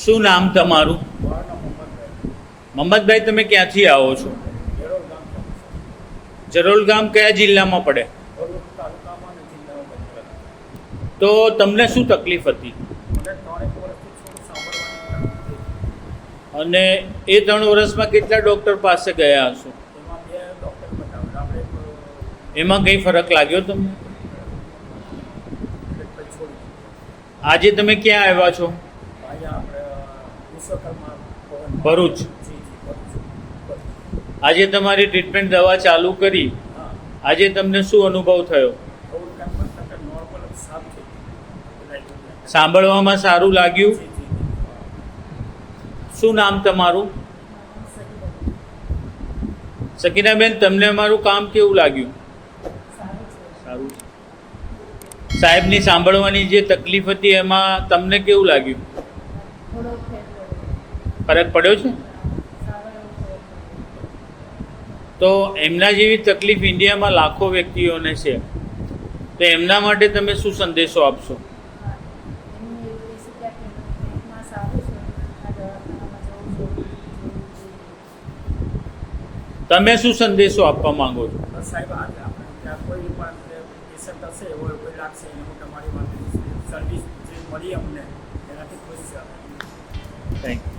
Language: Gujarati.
શું નામ તમારું? મોહમ્મદભાઈ, તમે ક્યાંથી આવો છો? જરોલ ગામ કયા જિલ્લામાં પડે? તો તમને શું તકલીફ હતી? અને એ 3 વર્ષમાં કેટલા ડૉક્ટર પાસે ગયા હશો? એમાં કંઈ ફરક લાગ્યો તમને? આજે તમે ક્યાં આવ્યા છો? ભરૂચ. આજે તમારી ટ્રીટમેન્ટ દવા ચાલુ કરી, આજે તમને શું અનુભવ થયો? સાંભળવામાં સારું લાગ્યું? શું નામ તમારું? સકીનાબેન, તમને અમારું કામ કેવું લાગ્યું? સારું. સાહેબની સાંભળવાની જે તકલીફ હતી એમાં તમને કેવું લાગ્યું? ફરક પડ્યો છે? તો એમના જેવી તકલીફ ઇન્ડિયામાં લાખો વ્યક્તિઓને છે, તો એમના માટે તમે શું સંદેશો આપશો? તમે શું સંદેશો આપવા માંગો છો? સાહેબ, ત્યાં કોઈ પણ પેશન્ટ હશે એવો કોઈ લાગશે એને હું તમારી માટે સર્વિસ જે મળી અમને એનાથી ખુશ છે. Thank you.